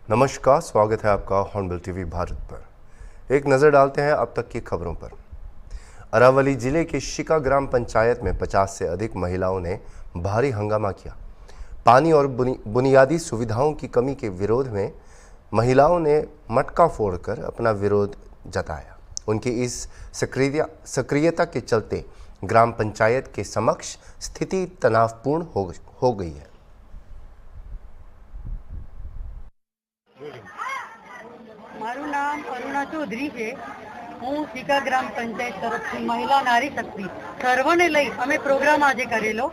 नमस्कार, स्वागत है आपका हॉर्नबिल टीवी भारत पर। एक नज़र डालते हैं अब तक की खबरों पर। अरावली जिले के शिका ग्राम पंचायत में 50 से अधिक महिलाओं ने भारी हंगामा किया। पानी और बुनियादी सुविधाओं की कमी के विरोध में महिलाओं ने मटका फोड़कर अपना विरोध जताया। उनकी इस सक्रियता के चलते ग्राम पंचायत के समक्ष स्थिति तनावपूर्ण हो गई है। મારું નામ અરુણા ચૌધરી છે। હું શિકા ગ્રામ પંચાયત તરફથી મહિલા નારી શક્તિ સર્વને લઈ અમે પ્રોગ્રામ આજે કરેલો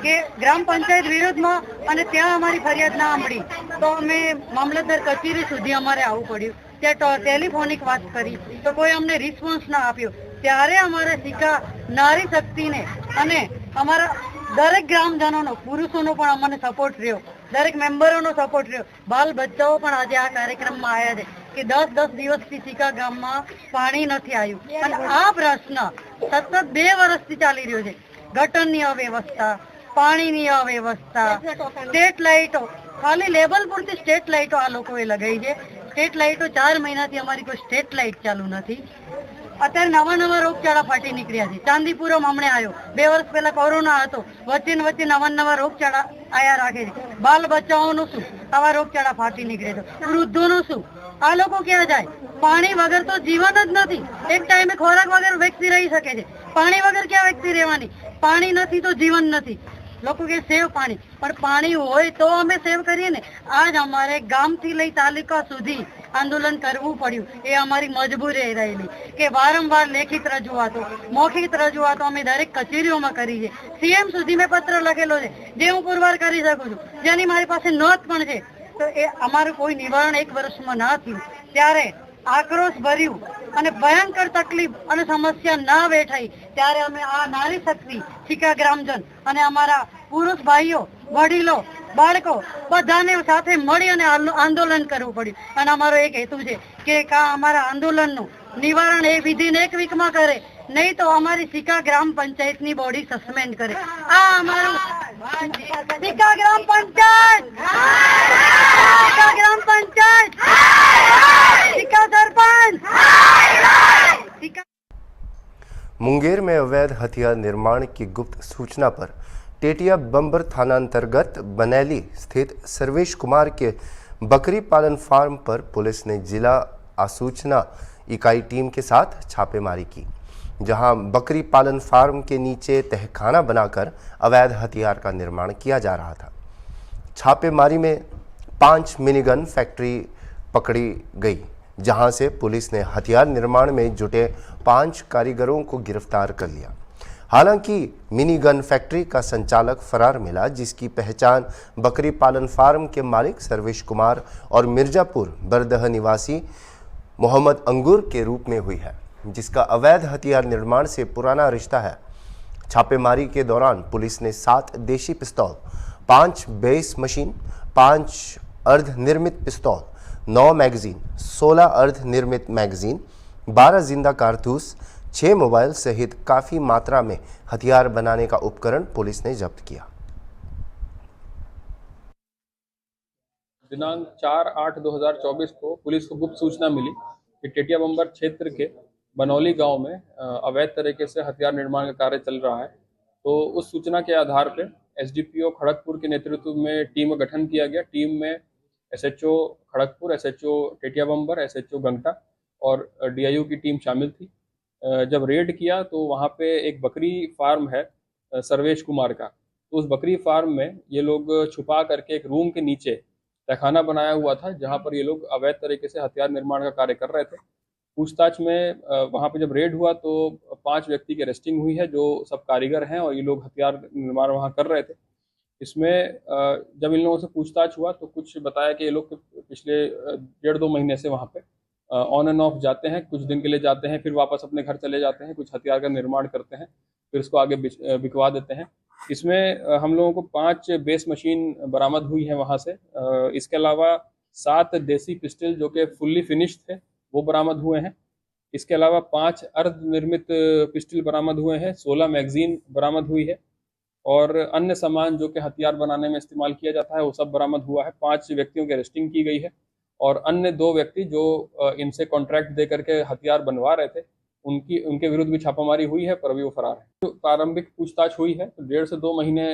કે ગ્રામ પંચાયત વિરોધમાં અને ત્યાં અમારી ફરિયાદ ના સાંભળી તો અમે મામલતદાર કચેરી સુધી અમારે આવવું પડ્યું। ત્યાં ટેલિફોનિક વાત કરી તો કોઈ અમને રિસ્પોન્સ ના આપ્યો। ત્યારે અમારા શિકા નારી શક્તિને અને અમારા દરેક ગ્રામજનોનો પુરુષોનો પણ અમને સપોર્ટ રહ્યો, દરેક મેમ્બરોનો સપોર્ટ રહ્યો। બાલ બચ્ચાઓ પણ આજે આ કાર્યક્રમમાં આવ્યા છે કે 10-10 દિવસથી શિકા ગામમાં પાણી નથી આવ્યું અને આ પ્રશ્ન સતત 2 વર્ષથી ચાલી રહ્યો છે। ગટરની અવ્યવસ્થા, પાણીની અવ્યવસ્થા, સ્ટેટ લાઇટો ખાલી લેબલ પૂરતી સ્ટેટ લાઇટો આ લોકોએ લગાવી છે। સ્ટેટ લાઇટો 4 મહિનાથી અમારી કોઈ સ્ટેટ લાઇટ ચાલુ નથી। અત્યારે નવા રોગચાળા ફાટી નીકળ્યા છે। ચાંદીપુરમ હમણે આવ્યો, 2 વર્ષ પહેલા કોરોના હતો, વચ્ચે નવા રોગચાળા આયા રાખે છે। બાલ બચ્ચાઓનું શું આવા રોગચાળા ફાટી નીકળે તો વૃદ્ધોનું શું? આ લોકો ક્યાં જાય? પાણી વગર તો જીવન જ નથી। એક ટાઈમે ખોરાક વગર વ્યક્તિ રહી શકે છે, પાણી વગર ક્યાં વ્યક્તિ રહેવાની? પાણી નથી તો જીવન નથી। લોકો કે સેવ પાણી, પણ પાણી હોય તો અમે સેવ કરીએ ને। આજ અમારે ગામથી લઈ તાલુકા સુધી આંદોલન કરવું પડ્યું। એ અમારી મજબૂરી રહેલી કે વારંવાર લેખિત રજૂઆતો, મૌખિક રજૂઆતો અમે દરેક કચેરીઓમાં કરી છે। સીએમ સુધી મેં પત્ર લખેલો છે જે હું પુરવાર કરી શકું છું, જેની મારી પાસે નોંધ પણ છે। તો એ અમારું કોઈ નિવારણ 1 વર્ષમાં ના થયું ત્યારે આક્રોશ ભર્યું અને ભયંકર તકલીફ અને સમસ્યા ના વેઠાઈ ત્યારે અમે આ નારી શક્તિ શિકા ગ્રામજન અને અમારા પુરુષ ભાઈઓ, વડીલો, બાળકો બધાને સાથે મળી અને આંદોલન કરવું પડ્યું। અને અમારો એક હેતુ છે કે અમારા આંદોલનનું નિવારણ એ વિધિન 1 વીકમાં કરે, નહીં તો અમારી શિકા ગ્રામ પંચાયતની બોડી સસ્પેન્ડ કરે। આ અમારું શિકા ગ્રામ પંચાયત, શિકા ગ્રામ પંચાયત, શિકા સરપંચ, શિકા। मुंगेर में अवैध हथियार निर्माण की गुप्त सूचना पर टेटिया बंबर थानांतर्गत बनैली स्थित सर्वेश कुमार के बकरी पालन फार्म पर पुलिस ने जिला आसूचना इकाई टीम के साथ छापेमारी की, जहां बकरी पालन फार्म के नीचे तहखाना बनाकर अवैध हथियार का निर्माण किया जा रहा था। छापेमारी में 5 मिनीगन फैक्ट्री पकड़ी गई, जहां से पुलिस ने हथियार निर्माण में जुटे 5 कारीगरों को गिरफ्तार कर लिया। हालांकि मिनी गन फैक्ट्री का संचालक फरार मिला, जिसकी पहचान बकरी पालन फार्म के मालिक सर्वेश कुमार और मिर्जापुर बरदह निवासी मोहम्मद अंगूर के रूप में हुई है, जिसका अवैध हथियार निर्माण से पुराना रिश्ता है। छापेमारी के दौरान पुलिस ने 7 देशी पिस्तौल, 5 बेस मशीन, 5 अर्ध निर्मित पिस्तौल, 9 मैगजीन, 16 अर्ध निर्मित मैगजीन, 12 जिंदा कारतूस, 6 मोबाइल सहित काफी मात्रा में हथियार बनाने का उपकरण पुलिस ने जब्त किया। दिनांक 4/8/2024 को पुलिस को गुप्त सूचना मिली कि टेटिया बंबर क्षेत्र के बनौली गांव में अवैध तरीके से हथियार निर्माण का कार्य चल रहा है। तो उस सूचना के आधार पर एसडीपीओ खड़गपुर के नेतृत्व में टीम का गठन किया गया। टीम में SHO Kharagpur, SHO Tetiya Bambar, SHO Gangta और डीआईयू की टीम शामिल थी। जब रेड किया तो वहाँ पे एक बकरी फार्म है सर्वेश कुमार का, तो उस बकरी फार्म में ये लोग छुपा करके एक रूम के नीचे तहखाना बनाया हुआ था, जहाँ पर ये लोग अवैध तरीके से हथियार निर्माण का कार्य कर रहे थे। पूछताछ में वहाँ पे जब रेड हुआ तो 5 व्यक्ति की अरेस्टिंग हुई है, जो सब कारीगर हैं और ये लोग हथियार निर्माण वहाँ कर रहे थे। इसमें जब इन लोगों से पूछताछ हुआ तो कुछ बताया कि ये लोग पिछले 1.5-2 महीने से वहाँ पे ऑन एंड ऑफ जाते हैं, कुछ दिन के लिए जाते हैं, फिर वापस अपने घर चले जाते हैं, कुछ हथियार का निर्माण करते हैं, फिर उसको आगे बिकवा देते हैं। इसमें हम लोगों को 5 बेस मशीन बरामद हुई है वहाँ से। इसके अलावा 7 देसी पिस्टल जो कि फुल्ली फिनिश्ड थे वो बरामद हुए हैं। इसके अलावा 5 अर्ध निर्मित पिस्टल बरामद हुए हैं, 16 मैगजीन बरामद हुई है और अन्य सामान जो कि हथियार बनाने में इस्तेमाल किया जाता है वो सब बरामद हुआ है। 5 व्यक्तियों की अरेस्टिंग की गई है। और अन्य 2 व्यक्ति जो इनसे कॉन्ट्रैक्ट दे करके हथियार बनवा रहे थे, उनके विरुद्ध भी छापामारी हुई है, पर अभी वो फरार है। तो प्रारंभिक पूछताछ हुई है तो 1.5 से 2 महीने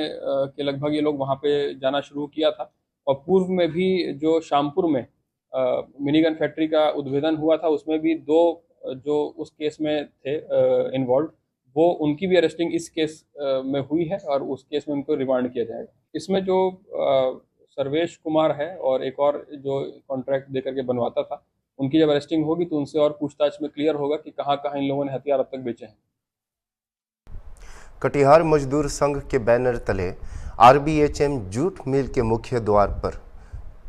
के लगभग ये लोग वहाँ पे जाना शुरू किया था। और पूर्व में भी जो शामपुर में मिनीगन फैक्ट्री का उद्भेदन हुआ था, उसमें भी 2 जो उस केस में थे इन्वॉल्व, वो उनकी भी अरेस्टिंग इस केस में हुई है और उस केस में उनको रिमांड किया जाएगा। इसमें जो सर्वेश कुमार है और एक और जो कॉन्ट्रैक्ट देकर के बनवाता था, उनकी जब अरेस्टिंग होगी तो उनसे और पूछताछ में क्लियर होगा कि कहाँ कहाँ इन लोगों ने हथियार अब तक बेचे हैं। कटिहार मजदूर संघ के बैनर तले RBHM जूट मिल के मुख्य द्वार पर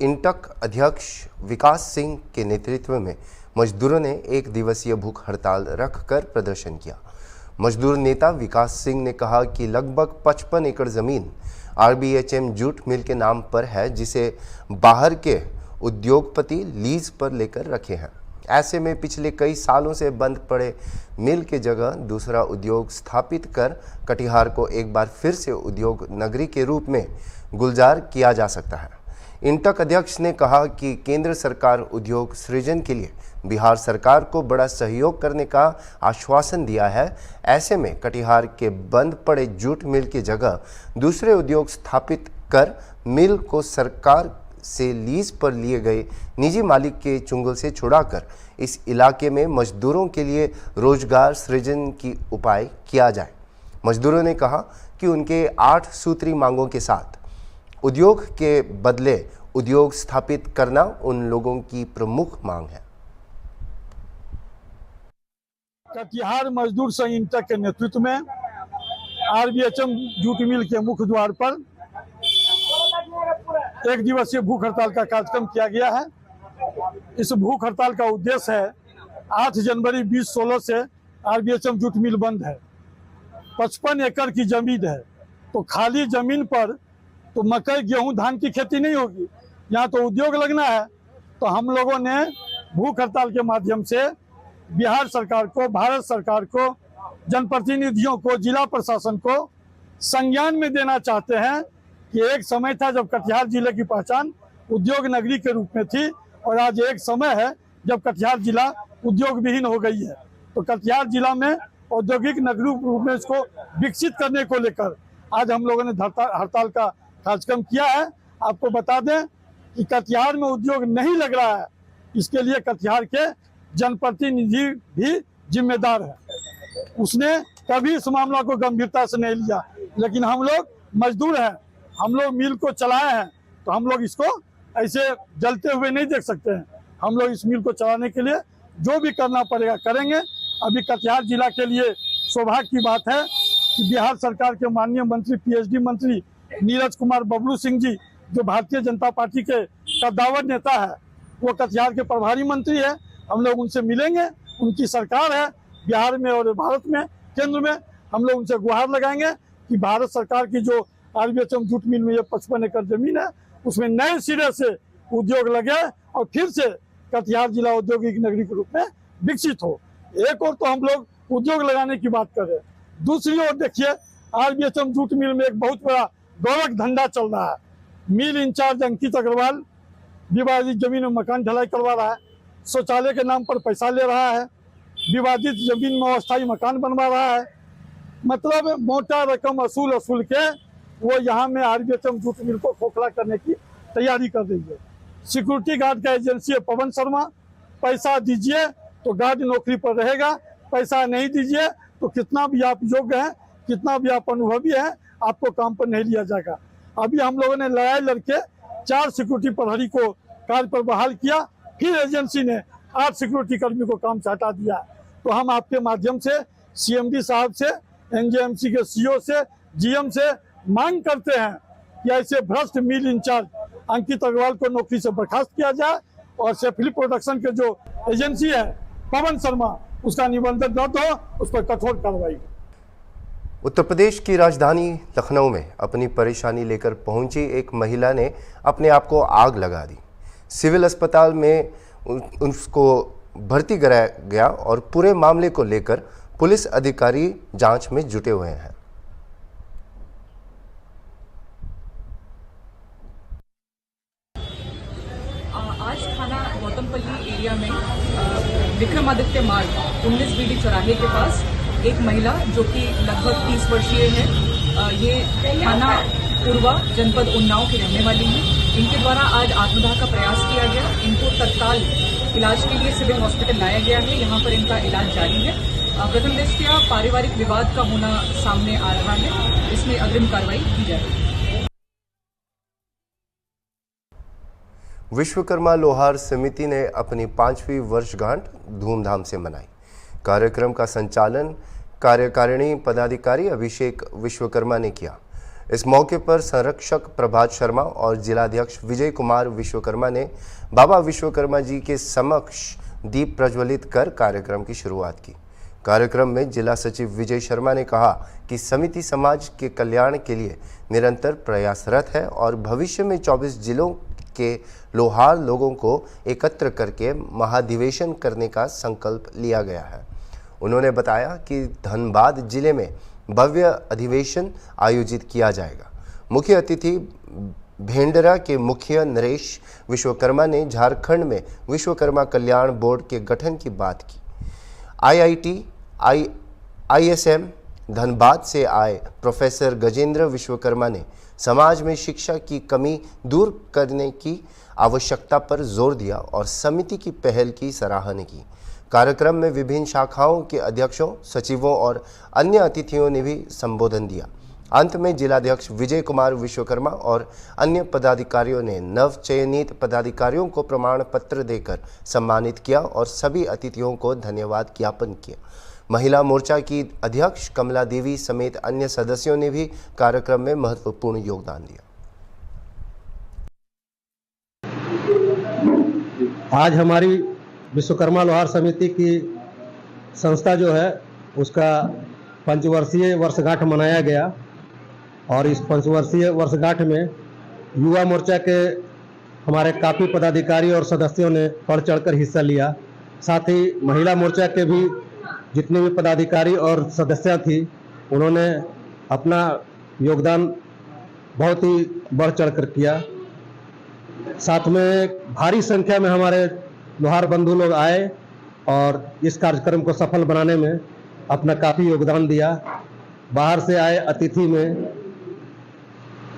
इंटक अध्यक्ष विकास सिंह के नेतृत्व में मजदूरों ने 1 दिवसीय भूख हड़ताल रखकर प्रदर्शन किया। मजदूर नेता विकास सिंह ने कहा कि लगभग 55 एकड़ जमीन RBHM जूट मिल के नाम पर है, जिसे बाहर के उद्योगपति लीज पर लेकर रखे हैं। ऐसे में पिछले कई सालों से बंद पड़े मिल के जगह दूसरा उद्योग स्थापित कर कटिहार को एक बार फिर से उद्योग नगरी के रूप में गुलजार किया जा सकता है। इंटक अध्यक्ष ने कहा कि केंद्र सरकार उद्योग सृजन के लिए बिहार सरकार को बड़ा सहयोग करने का आश्वासन दिया है। ऐसे में कटिहार के बंद पड़े जूट मिल की जगह दूसरे उद्योग स्थापित कर मिल को सरकार से लीज पर लिए गए निजी मालिक के चुंगल से छुड़ाकर इस इलाके में मजदूरों के लिए रोजगार सृजन की उपाय किया जाए। मजदूरों ने कहा कि उनके 8 सूत्री मांगों के साथ उद्योग के बदले उद्योग स्थापित करना उन लोगों की प्रमुख मांग है। कटिहार मजदूर संघ इंटक के नेतृत्व में RBHM जूट मिल के मुख्य द्वार पर 1 दिवसीय भूख हड़ताल का कार्यक्रम किया गया है। इस भूख हड़ताल का उद्देश्य है 8 जनवरी 2016 से RBHM जूट मिल बंद है। 55 एकड़ की जमीन है, तो खाली जमीन पर तो मकई, गेहूं, धान की खेती नहीं होगी, यहाँ तो उद्योग लगना है। तो हम लोगों ने भूख हड़ताल के माध्यम से बिहार सरकार को, भारत सरकार को, जनप्रतिनिधियों को, जिला प्रशासन को संज्ञान में देना चाहते हैं कि एक समय था जब कटिहार जिले की पहचान उद्योग नगरी के रूप में थी और आज एक समय है जब कटिहार जिला उद्योग विहीन हो गई है। तो कटिहार जिला में औद्योगिक नगरी रूप में इसको विकसित करने को लेकर आज हम लोगों ने हड़ताल का कार्यक्रम किया है। आपको बता दें कि कटिहार में उद्योग नहीं लग रहा है, इसके लिए कटिहार के जनप्रतिनिधि भी जिम्मेदार है। उसने कभी इस मामला को गंभीरता से नहीं लिया, लेकिन हम लोग मजदूर हैं, हम लोग मिल को चलाए हैं, तो हम लोग इसको ऐसे जलते हुए नहीं देख सकते हैं। हम लोग इस मिल को चलाने के लिए जो भी करना पड़ेगा करेंगे। अभी कटिहार जिला के लिए सौभाग्य की बात है कि बिहार सरकार के माननीय मंत्री, PhD मंत्री नीरज कुमार बबलू सिंह जी, जो भारतीय जनता पार्टी के कद्दावर नेता है, वो कटिहार के प्रभारी मंत्री है। हम लोग उनसे मिलेंगे, उनकी सरकार है बिहार में और भारत में, केंद्र में। हम लोग उनसे गुहार लगाएंगे कि भारत सरकार की जो RBHM जूट मिल में ये 55 एकड़ जमीन है, उसमें नए सिरे से उद्योग लगे और फिर से कटिहार जिला औद्योगिक नगरी के रूप में विकसित हो। एक और तो हम लोग उद्योग लगाने की बात कर रहे हैं, दूसरी ओर देखिए RBHM जूट मिल में एक बहुत बड़ा गौरक धंधा चल रहा है। मिल इंचार्ज अंकित अग्रवाल विवादित जमीन में मकान ढलाई करवा रहा है, शौचालय के नाम पर पैसा ले रहा है, विवादित जमीन में अस्थायी मकान बनवा रहा है। मतलब मोटा रकम असूल के वो यहाँ में RBHM जूट मिल को खोखला करने की तैयारी कर रही है। सिक्योरिटी गार्ड का एजेंसी है पवन शर्मा, पैसा दीजिए तो गार्ड नौकरी पर रहेगा, पैसा नहीं दीजिए तो कितना भी आप योग्य हैं, कितना भी आप अनुभवी हैं, आपको काम पर नहीं लिया जाएगा। अभी हम लोगों ने लड़ाई लड़के 4 सिक्योरिटी प्रहरी को कार्य पर बहाल किया, फिर एजेंसी ने 8 सिक्योरिटी कर्मी को काम से हटा दिया। तो हम आपके माध्यम से CMD साहब से, NJMC के CO से, GM से मांग करते हैं कि ऐसे भ्रष्ट मिल इंचार्ज अंकित अग्रवाल को नौकरी से बर्खास्त किया जाए और सेफली प्रोडक्शन के जो एजेंसी है पवन शर्मा, उसका निबंधन रद्द हो, उस पर कठोर कार्रवाई। उत्तर प्रदेश की राजधानी लखनऊ में अपनी परेशानी लेकर पहुंची एक महिला ने अपने आप को आग लगा दी। सिविल अस्पताल में उसको भर्ती कराया गया और पूरे मामले को लेकर पुलिस अधिकारी जांच में जुटे हुए हैं। आज थाना गौतमपल्ली एरिया में विक्रमादित्य मार्ग 19 बीडी चौराहे के पास एक महिला जो कि लगभग 30 वर्षीय है, ये थाना पूर्वा जनपद उन्नाव की रहने वाली है। इनके द्वारा आज आत्मदाह का प्रयास किया गया। इनको तत्काल इलाज के लिए सिविल हॉस्पिटल लाया गया है। यहाँ पर इनका इलाज जारी है। प्रथम दृष्टया पारिवारिक विवाद का होना सामने आ रहा है, इसमें अग्रिम कार्रवाई की जाएगी। विश्वकर्मा लोहार समिति ने अपनी 5वीं वर्षगांठ धूमधाम से मनाई। कार्यक्रम का संचालन कार्यकारिणी पदाधिकारी अभिषेक विश्वकर्मा ने किया। इस मौके पर संरक्षक प्रभात शर्मा और जिलाध्यक्ष विजय कुमार विश्वकर्मा ने बाबा विश्वकर्मा जी के समक्ष दीप प्रज्वलित कर कार्यक्रम की शुरुआत की। कार्यक्रम में जिला सचिव विजय शर्मा ने कहा कि समिति समाज के कल्याण के लिए निरंतर प्रयासरत है और भविष्य में 24 जिलों के लोहार लोगों को एकत्र करके महाधिवेशन करने का संकल्प लिया गया है। उन्होंने बताया कि धनबाद जिले में भव्य अधिवेशन आयोजित किया जाएगा। मुख्य अतिथि भेंडरा के मुखिया नरेश विश्वकर्मा ने झारखंड में विश्वकर्मा कल्याण बोर्ड के गठन की बात की। IIT ISM धनबाद से आए प्रोफेसर गजेंद्र विश्वकर्मा ने समाज में शिक्षा की कमी दूर करने की आवश्यकता पर जोर दिया और समिति की पहल की सराहना की। कार्यक्रम में विभिन्न शाखाओं के अध्यक्षों, सचिवों और अन्य अतिथियों ने भी संबोधन दिया। अंत में जिलाध्यक्ष विजय कुमार विश्वकर्मा और अन्य पदाधिकारियों ने नव चयनित पदाधिकारियों को प्रमाण पत्र देकर सम्मानित किया और सभी अतिथियों को धन्यवाद ज्ञापन किया। महिला मोर्चा की अध्यक्ष कमला देवी समेत अन्य सदस्यों ने भी कार्यक्रम में महत्वपूर्ण योगदान दिया। आज हमारी विश्वकर्मा लोहार समिति की संस्था जो है उसका पंचवर्षीय वर्षगांठ मनाया गया और इस पंचवर्षीय वर्षगांठ में युवा मोर्चा के हमारे काफ़ी पदाधिकारी और सदस्यों ने बढ़ चढ़कर हिस्सा लिया। साथ ही महिला मोर्चा के भी जितने भी पदाधिकारी और सदस्य थी उन्होंने अपना योगदान बहुत ही बढ़ चढ़कर किया। साथ में भारी संख्या में हमारे लोहार बंधु लोग आए और इस कार्यक्रम को सफल बनाने में अपना काफ़ी योगदान दिया। बाहर से आए अतिथि में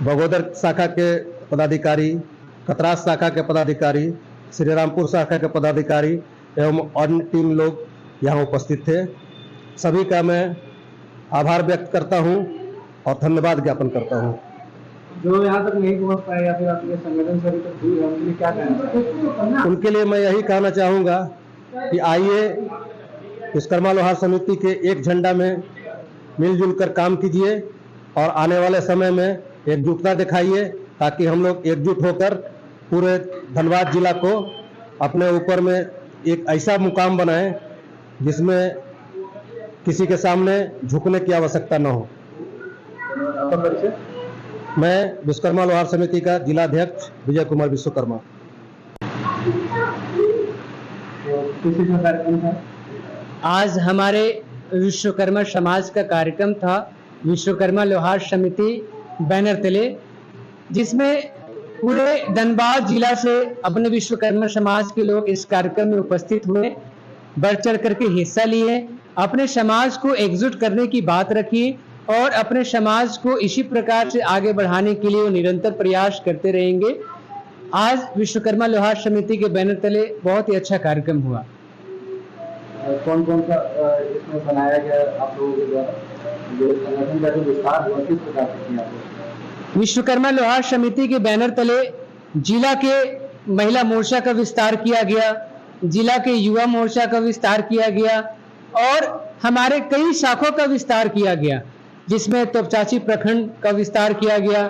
बगोदर शाखा के पदाधिकारी, कतरास शाखा के पदाधिकारी, श्रीरामपुर शाखा के पदाधिकारी एवं अन्य टीम लोग यहाँ उपस्थित थे। सभी का मैं आभार व्यक्त करता हूँ और धन्यवाद ज्ञापन करता हूँ। जो यहाँ तक नहीं पहुँच पाए या फिर आपके संगठन से अभी तक दूर है, उनके लिए क्या कहना? उनके लिए मैं यही कहना चाहूँगा कि आइए विश्वकर्मा लोहार समिति के एक झंडा में मिलजुल कर काम कीजिए और आने वाले समय में एकजुटता दिखाइए ताकि हम लोग एकजुट होकर पूरे धनबाद जिला को अपने ऊपर में एक ऐसा मुकाम बनाएं जिसमें किसी के सामने झुकने की आवश्यकता न हो। मैं विश्वकर्मा लोहार समिति का जिलाध्यक्ष विजय कुमार विश्वकर्मा। आज हमारे विश्वकर्मा समाज का कार्यक्रम था विश्वकर्मा लोहार समिति बैनर तले, जिसमें पूरे धनबाद जिला से अपने विश्वकर्मा समाज के लोग इस कार्यक्रम में उपस्थित हुए, बढ़ चढ़ करके हिस्सा लिए, अपने समाज को एकजुट करने की बात रखी और अपने समाज को इसी प्रकार से आगे बढ़ाने के लिए वो निरंतर प्रयास करते रहेंगे। आज विश्वकर्मा लोहार समिति के बैनर तले बहुत ही अच्छा कार्यक्रम हुआ। कौन कौन सा इसमें बनाया गया आप लोगों के द्वारा, जो संगठन का जो विस्तार हुआ किस प्रकार से किया आपको? विश्वकर्मा लोहार समिति के बैनर तले जिला के महिला मोर्चा का विस्तार किया गया, जिला के युवा मोर्चा का विस्तार किया गया और हमारे कई शाखों का विस्तार किया गया, जिसमें तोपचाची प्रखंड का विस्तार किया गया,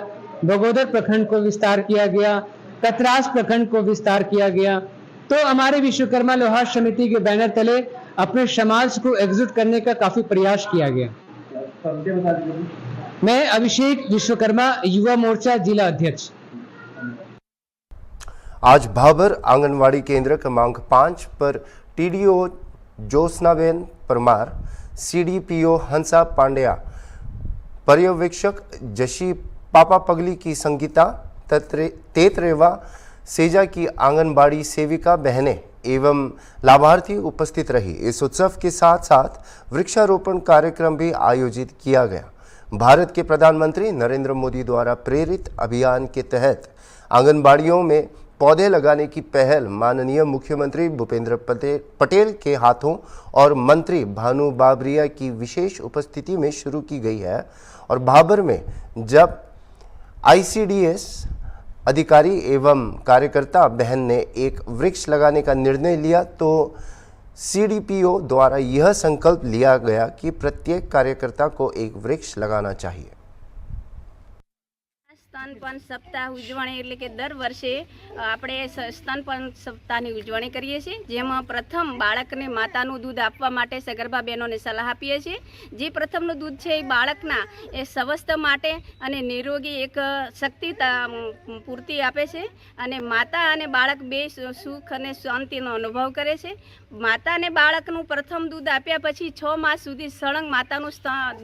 बगोदर प्रखंड को विस्तार किया गया, कतरास प्रखंड को विस्तार किया गया। तो हमारे विश्वकर्मा लोहार समिति के बैनर तले अपने समाज को एकजुट करने का काफी प्रयास किया गया। मैं अभिषेक विश्वकर्मा, युवा मोर्चा जिला अध्यक्ष। आज भाबर आंगनवाड़ी केंद्र क्रमांक 5 पर TDO ज्योत्सनाबेन परमार, CDPO हंसा पांड्या, पर्यवेक्षक जशी पापा पगली की संगीता तेतरेवा सेजा की आंगनबाड़ी सेविका बहनें एवं लाभार्थी उपस्थित रही। इस उत्सव के साथ साथ वृक्षारोपण कार्यक्रम भी आयोजित किया गया। भारत के प्रधानमंत्री नरेंद्र मोदी द्वारा प्रेरित अभियान के तहत आंगनबाड़ियों में पौधे लगाने की पहल माननीय मुख्यमंत्री भूपेंद्र पटेल के हाथों और मंत्री भानु बाबरिया की विशेष उपस्थिति में शुरू की गई है। और भाबर में जब ICDS अधिकारी एवं कार्यकर्ता बहन ने एक वृक्ष लगाने का निर्णय लिया तो CDPO द्वारा यह संकल्प लिया गया कि प्रत्येक कार्यकर्ता को एक वृक्ष लगाना चाहिए। સ્તનપાન સપ્તાહ ઉજવણી એટલે કે દર વર્ષે આપણે સ્તનપાન સપ્તાહની ઉજવણી કરીએ છીએ, જેમાં પ્રથમ બાળકને માતાનું દૂધ આપવા માટે સગર્ભા બહેનોને સલાહ આપીએ છીએ। જે પ્રથમનું દૂધ છે એ બાળકના એ સ્વસ્થ માટે અને નિરોગી એક શક્તિ પૂર્તિ આપે છે અને માતા અને બાળક બે સુખ અને શાંતિનો અનુભવ કરે છે। માતા અને બાળકનું પ્રથમ દૂધ આપ્યા પછી 6 માસ સુધી સળંગ માતાનું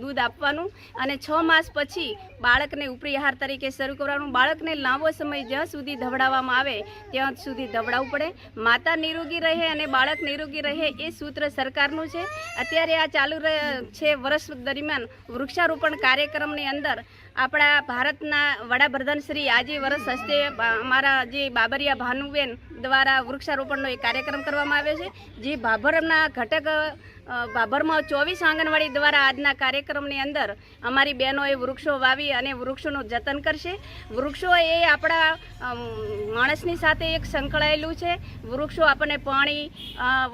દૂધ આપવાનું અને 6 માસ પછી બાળકને ઉપરી આહાર તરીકે શરૂ કરવાનું। બાળકને લાંબો સમય જ્યાં સુધી ધવડાવવામાં આવે ત્યાં સુધી ધવડાવવું પડે। માતા નિરોગી રહે અને બાળક નિરોગી રહે એ સૂત્ર સરકારનું છે। અત્યારે આ ચાલુ છે વર્ષ દરમિયાન વૃક્ષારોપણ કાર્યક્રમની અંદર આપણા ભારતના વડાપ્રધાન શ્રી આજે વર્ષ હસ્તે અમારા જે બાબરિયા ભાનુબેન દ્વારા વૃક્ષારોપણનો એક કાર્યક્રમ કરવામાં આવ્યો છે। જે ભાભરના ઘટક ભાભરમાં 24 આંગણવાડી દ્વારા આજના કાર્યક્રમની અંદર અમારી બહેનોએ વૃક્ષો વાવી અને વૃક્ષોનું જતન કરશે। વૃક્ષો એ આપણા માણસની સાથે એક સંકળાયેલું છે। વૃક્ષો આપણને પાણી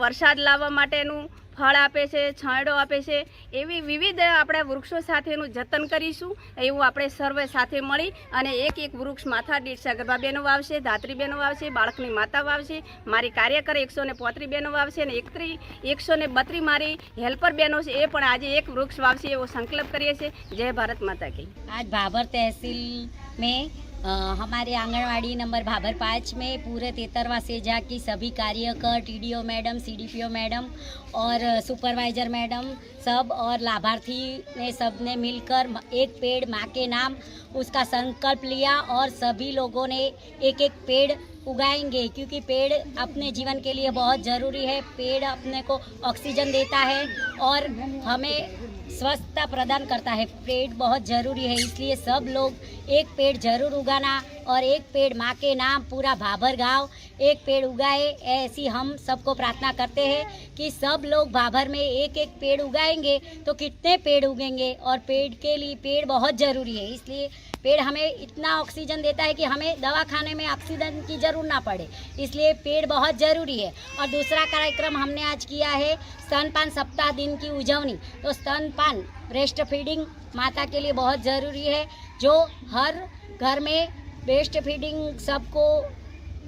વરસાદ લાવવા માટેનું ફળ આપે છે, છાંયડો આપે છે। એવી વિવિધ આપણા વૃક્ષો સાથેનું જતન કરીશું એવું આપણે સર્વે સાથે મળી અને એક વૃક્ષ માથા દીઠ સગર્ભા બહેનો વાવશે, ધાત્રી બહેનો વાવશે, બાળકની માતા વાવશે, મારી કાર્યકર 135 બહેનો વાવશે અને 132 મારી હેલ્પર બહેનો છે એ પણ આજે એક વૃક્ષ વાવશે એવો સંકલ્પ કરીએ છીએ। जय भारत माता की। आज भाबर तहसील में हमारे आंगनवाड़ी नंबर भाबर 5 में पूरे 73वां सेजा की सभी कार्यकर, TDO मैडम, CDPO मैडम और सुपरवाइज़र मैडम सब और लाभार्थी ने सब ने मिलकर एक पेड़ माँ के नाम उसका संकल्प लिया और सभी लोगों ने एक एक पेड़ उगाएंगे, क्योंकि पेड़ अपने जीवन के लिए बहुत ज़रूरी है। पेड़ अपने को ऑक्सीजन देता है और हमें स्वस्थता प्रदान करता है। पेड़ बहुत ज़रूरी है, इसलिए सब लोग एक पेड़ ज़रूर उगाना और एक पेड़ माँ के नाम पूरा भाबर गांव एक पेड़ उगाए, ऐसी हम सबको प्रार्थना करते हैं कि सब लोग भाबर में एक एक पेड़ उगाएंगे तो कितने पेड़ उगेंगे। और पेड़ के लिए पेड़ बहुत ज़रूरी है, इसलिए पेड़ हमें इतना ऑक्सीजन देता है कि हमें दवाखाने में ऑक्सीजन की ज़रूर ना पड़े, इसलिए पेड़ बहुत ज़रूरी है। और दूसरा कार्यक्रम हमने आज किया है स्तनपान सप्ताह दिन की उजवनी। तो स्तनपान ब्रेस्ट फीडिंग माता के लिए बहुत ज़रूरी है, जो हर घर में ब्रेस्ट फीडिंग सबको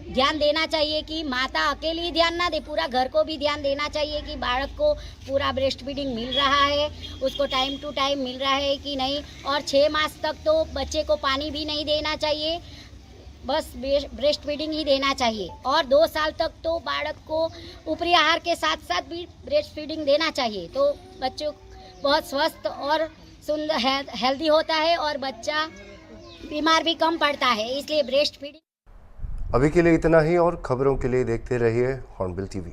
ध्यान देना चाहिए कि माता अकेली ही ध्यान ना दे, पूरा घर को भी ध्यान देना चाहिए कि बालक को पूरा ब्रेस्ट फीडिंग मिल रहा है, उसको टाइम टू टाइम मिल रहा है कि नहीं। और 6 मास तक तो बच्चे को पानी भी नहीं देना चाहिए, बस ब्रेस्ट फीडिंग ही देना चाहिए। और 2 साल तक तो बालक को ऊपरी आहार के साथ साथ भी ब्रेस्ट फीडिंग देना चाहिए, तो बच्चों बहुत स्वस्थ और सुंदर हेल्दी होता है और बच्चा बीमार भी कम पड़ता है, इसलिए ब्रेस्ट फीडिंग। अभी के लिए इतना ही और खबरों के लिए देखते रहिए हॉर्नबिल TV।